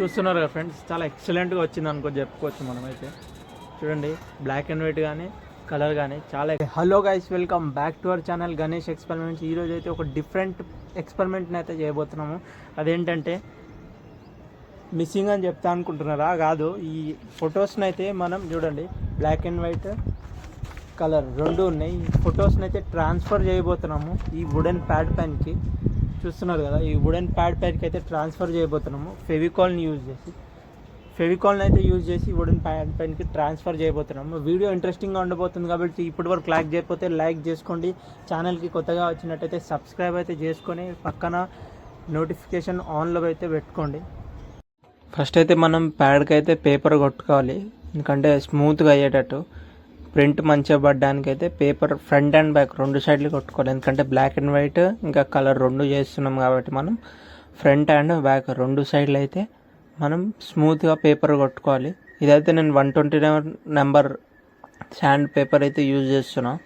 చూస్తున్నారు కదా ఫ్రెండ్స్, చాలా ఎక్సలెంట్గా వచ్చింది అనుకో చెప్పుకోవచ్చు. మనమైతే చూడండి, బ్లాక్ అండ్ వైట్ కానీ కలర్ కానీ చాలా. Hello guys, welcome back to our channel Ganesh experiments. ఈరోజు అయితే ఒక డిఫరెంట్ ఎక్స్పెరిమెంట్ని అయితే చేయబోతున్నాము. అదేంటంటే మిస్సింగ్ అని చెప్తా అనుకుంటున్నారా? కాదు, ఈ ఫొటోస్ని అయితే మనం చూడండి, బ్లాక్ అండ్ వైట్ కలర్ రెండు ఉన్నాయి. ఈ ఫొటోస్ని అయితే ట్రాన్స్ఫర్ చేయబోతున్నాము ఈ వుడెన్ ప్యాడ్ పెన్కి. చూస్తున్నారు కదా, ఈ వుడెన్ ప్యాడ్ పెన్కి అయితే ట్రాన్స్ఫర్ చేయబోతున్నాము. ఫెవికాల్ని యూజ్ చేసి వుడెన్ ప్యాడ్ పెన్కి ట్రాన్స్ఫర్ చేయబోతున్నాము. వీడియో ఇంట్రెస్టింగ్గా ఉండబోతుంది కాబట్టి ఇప్పటి వరకు లైక్ చేయకపోతే లైక్ చేసుకోండి. ఛానల్కి కొత్తగా వచ్చినట్టయితే సబ్స్క్రైబ్ అయితే చేసుకొని పక్కన నోటిఫికేషన్ ఆన్లో అయితే పెట్టుకోండి. ఫస్ట్ అయితే మనం ప్యాడ్కి అయితే పేపర్ కొట్టుకోవాలి, ఎందుకంటే స్మూత్గా అయ్యేటట్టు. ప్రింట్ మంచిగా పడడానికి అయితే పేపర్ ఫ్రంట్ అండ్ బ్యాక్ రెండు సైడ్లు కొట్టుకోవాలి. ఎందుకంటే బ్లాక్ అండ్ వైట్ ఇంకా కలర్ రెండు చేస్తున్నాం కాబట్టి మనం ఫ్రంట్ అండ్ బ్యాక్ రెండు సైడ్లు అయితే మనం స్మూత్గా పేపర్ కొట్టుకోవాలి. ఇదైతే నేను 129 నెంబర్ శాండ్ పేపర్ అయితే యూజ్ చేస్తున్నాను.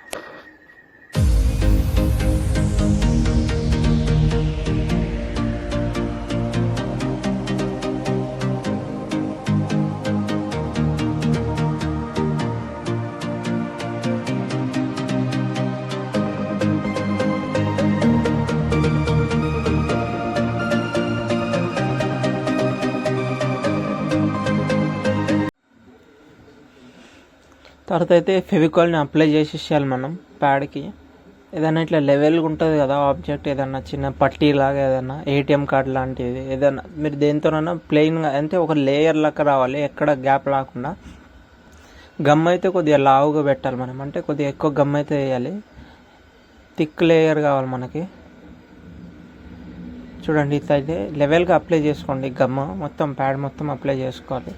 తర్వాత అయితే ఫెవికాల్ని అప్లై చేసేసేయాలి మనం ప్యాడ్కి. ఏదైనా ఇట్లా లెవెల్గా ఉంటుంది కదా ఆబ్జెక్ట్, ఏదన్నా చిన్న పట్టీ లాగా, ఏదన్నా ఏటీఎం కార్డ్ లాంటిది ఏదన్నా మీరు దేనితోనైనా ప్లెయిన్గా అంటే ఒక లేయర్ లాగా రావాలి, ఎక్కడ గ్యాప్ రాకుండా. గమ్ అయితే కొద్దిగా లావుగా పెట్టాలి మనం, అంటే కొద్దిగా ఎక్కువ గమ్ అయితే వేయాలి. థిక్ లేయర్ కావాలి మనకి. చూడండి, ఇట్లయితే లెవెల్గా అప్లై చేసుకోండి. గమ్ మొత్తం ప్యాడ్ మొత్తం అప్లై చేసుకోవాలి.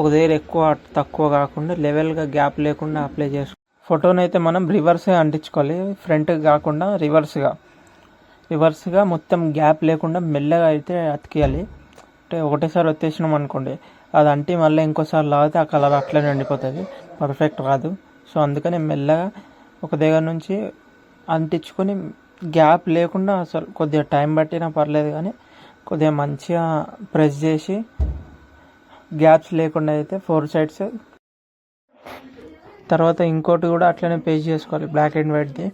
ఒక దగ్గర ఎక్కువ తక్కువ కాకుండా లెవెల్గా గ్యాప్ లేకుండా అప్లై చేసుకో. ఫోటోని అయితే మనం రివర్స్గా అంటించుకోవాలి, ఫ్రంట్గా కాకుండా రివర్స్గా మొత్తం గ్యాప్ లేకుండా మెల్లగా అయితే అతికేయాలి. అంటే ఒకటేసారి వచ్చేసినాం అనుకోండి, అది అంటి మళ్ళీ ఇంకోసారి లాగితే ఆ కలర్ అట్లనే ఉండిపోతుంది, పర్ఫెక్ట్ రాదు. సో అందుకని మెల్లగా ఒక దగ్గర నుంచి అంటించుకొని గ్యాప్ లేకుండా, అసలు కొద్దిగా టైం పట్టినా పర్లేదు కానీ కొద్దిగా మంచిగా ప్రెస్ చేసి గ్యాప్స్ లేకుండా అయితే 4 సైడ్స్. తర్వాత ఇంకోటి కూడా అట్లనే పేస్ట్ చేసుకోవాలి, బ్లాక్ అండ్ వైట్ది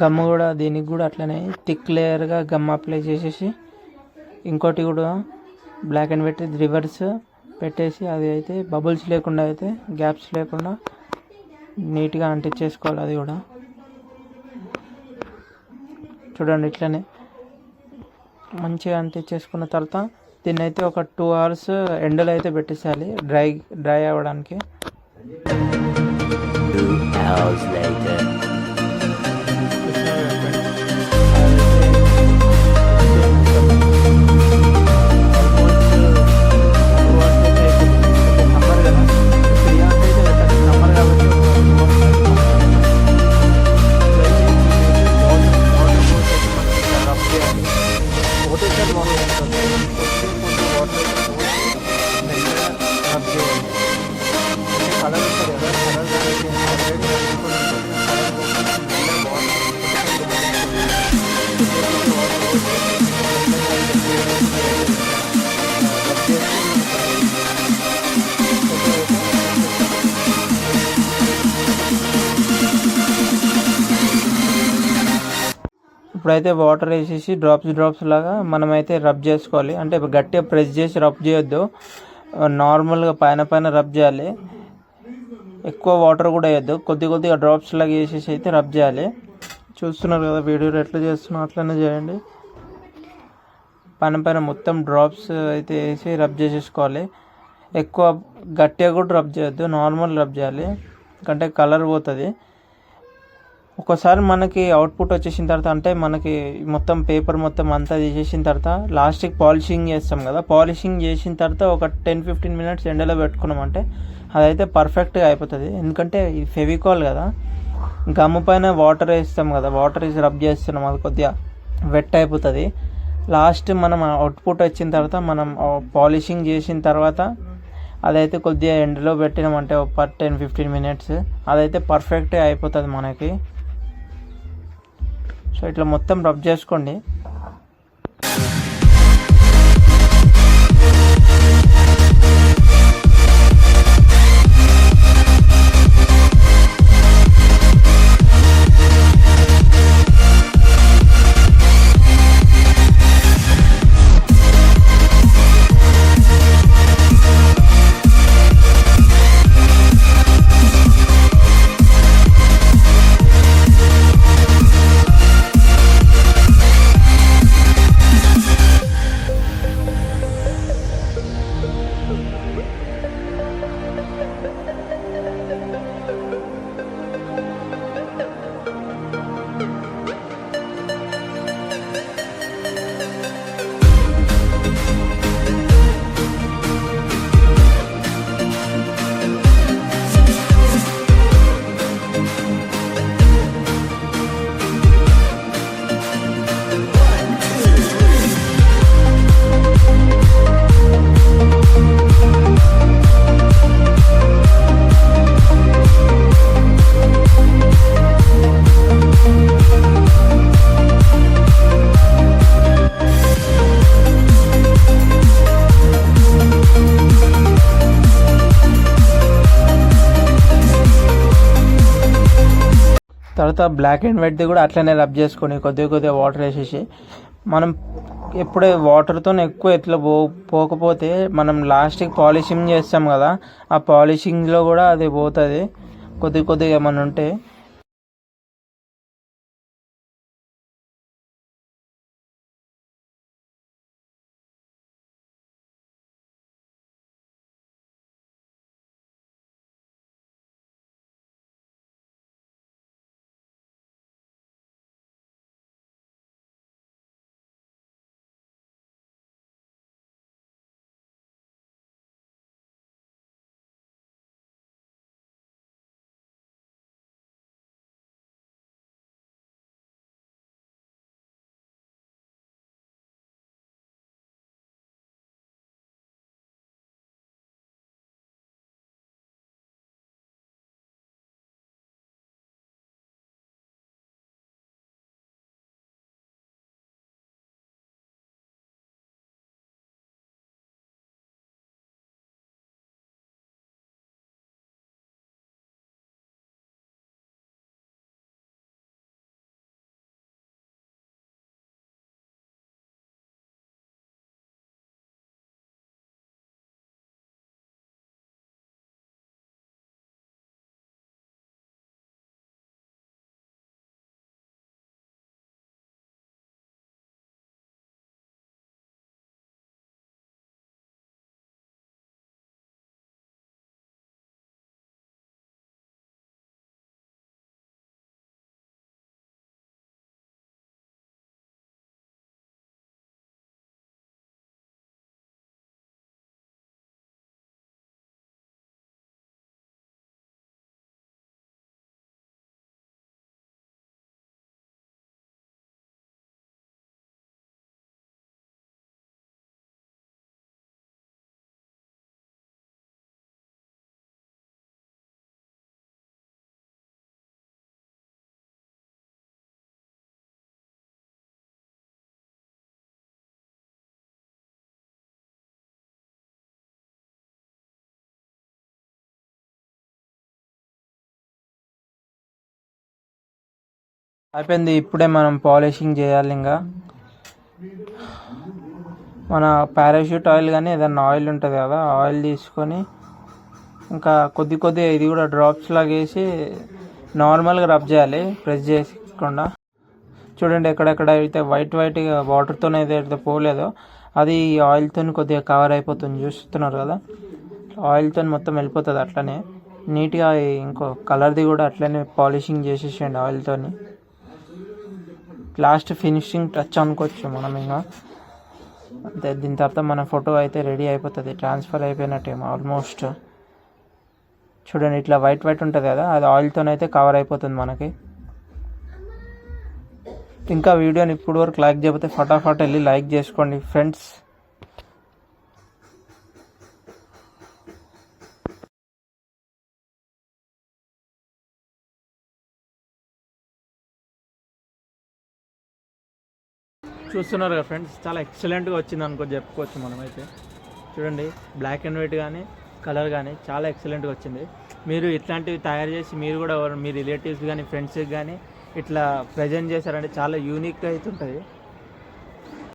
గమ్ కూడా. దీనికి కూడా అట్లనే థిక్ లేయర్గా గమ్ అప్లై చేసేసి ఇంకోటి కూడా బ్లాక్ అండ్ వైట్ రివర్స్ పెట్టేసి అది అయితే బబుల్స్ లేకుండా అయితే గ్యాప్స్ లేకుండా నీట్గా అంటించేసుకోవాలి. అది కూడా చూడండి, ఇట్లనే మంచిగా అంటించేసుకున్న తర్వాత దీన్ని అయితే ఒక 2 hours ఎండలో అయితే పెట్టేసేయాలి డ్రై అవ్వడానికి. 2 hours later. ఇప్పుడైతే వాటర్ వేసేసి డ్రాప్స్ లాగా మనమైతే రబ్ చేసుకోవాలి. అంటే గట్టిగా ప్రెస్ చేసి రబ్ చేయొద్దు, నార్మల్గా పైన రబ్ చేయాలి. ఎక్కువ వాటర్ కూడా వేయద్దు, కొద్దిగా డ్రాప్స్ లాగా వేసేసి అయితే రబ్ చేయాలి. చూస్తున్నారు కదా వీడియోలో ఎట్లా చేస్తున్నా అట్లనే చేయండి. పైన మొత్తం డ్రాప్స్ అయితే వేసి రబ్ చేసేసుకోవాలి. ఎక్కువ గట్టిగా కూడా రబ్ చేయొద్దు, నార్మల్ రబ్ చేయాలి, ఎందుకంటే కలర్ పోతుంది. ఒకసారి మనకి అవుట్పుట్ వచ్చేసిన తర్వాత, అంటే మనకి మొత్తం పేపర్ మొత్తం అంతా తీసేసిన తర్వాత లాస్ట్కి పాలిషింగ్ చేస్తాం కదా, పాలిషింగ్ చేసిన తర్వాత ఒక 10-15 minutes ఎండలో పెట్టుకున్నామంటే అదైతే పర్ఫెక్ట్గా అయిపోతుంది. ఎందుకంటే ఇది ఫెవికాల్ కదా, గమ్ పైన వాటర్ వేస్తాం కదా, వాటర్ వేసి రబ్ చేస్తున్నాం, అది కొద్దిగా వెట్ అయిపోతుంది. లాస్ట్ మనం అవుట్పుట్ వచ్చిన తర్వాత మనం పాలిషింగ్ చేసిన తర్వాత అదైతే కొద్దిగా ఎండలో పెట్టినామంటే ఒక 10-15 minutes అదైతే పర్ఫెక్ట్గా అయిపోతుంది మనకి. సో ఇట్లా మొత్తం రబ్ చేసుకోండి. తర్వాత బ్లాక్ అండ్ వైట్ది కూడా అట్లనే రబ్ చేసుకొని కొద్దిగా వాటర్ వేసేసి మనం ఎప్పుడే వాటర్తో ఎక్కువ ఎట్లా పోకపోతే మనం లాస్ట్కి పాలిషింగ్ చేస్తాం కదా, ఆ పాలిషింగ్లో కూడా అది పోతుంది కొద్దిగా ఏమన్నా ఉంటే. అయిపోయింది, ఇప్పుడే మనం పాలిషింగ్ చేయాలి. ఇంకా మన పారాషూట్ ఆయిల్ కానీ ఏదన్నా ఆయిల్ ఉంటుంది కదా, ఆయిల్ తీసుకొని ఇంకా కొద్దిగా ఇది కూడా డ్రాప్స్ లాగా వేసి నార్మల్గా రబ్ చేయాలి, ప్రెస్ చేయకుండా. చూడండి ఎక్కడెక్కడ అయితే వైట్గా వాటర్తో ఏదైతే పోలేదో అది ఆయిల్తో కొద్దిగా కవర్ అయిపోతుంది, చూస్తున్నారు కదా. ఆయిల్తో మొత్తం వెళ్ళిపోతుంది అట్లనే నీట్గా. ఇంకో కలర్ది కూడా అట్లనే పాలిషింగ్ చేసేసేయండి ఆయిల్తో. లాస్ట్ ఫినిషింగ్ టచ్ అనుకోవచ్చు మనం. ఇంకా అంతే, దీని తర్వాత మన ఫోటో అయితే రెడీ అయిపోతుంది, ట్రాన్స్ఫర్ అయిపోయినట్టేమో ఆల్మోస్ట్. చూడండి ఇట్లా వైట్ ఉంటుంది కదా, అది ఆయిల్తో అయితే కవర్ అయిపోతుంది మనకి. ఇంకా వీడియోని ఇప్పుడు వరకు లైక్ చేయకపోతే ఫటాఫట్ వెళ్ళి లైక్ చేసుకోండి ఫ్రెండ్స్. చూస్తున్నారు కదా ఫ్రెండ్స్, చాలా ఎక్సలెంట్గా వచ్చింది చెప్పుకోవచ్చు మనమైతే. చూడండి బ్లాక్ అండ్ వైట్ కానీ కలర్ కానీ చాలా ఎక్సలెంట్గా వచ్చింది. మీరు ఇట్లాంటివి తయారు చేసి మీరు కూడా మీ రిలేటివ్స్ కానీ ఫ్రెండ్స్కి కానీ ఇట్లా ప్రజెంట్ చేశారంటే చాలా యూనిక్గా అయితే ఉంటుంది.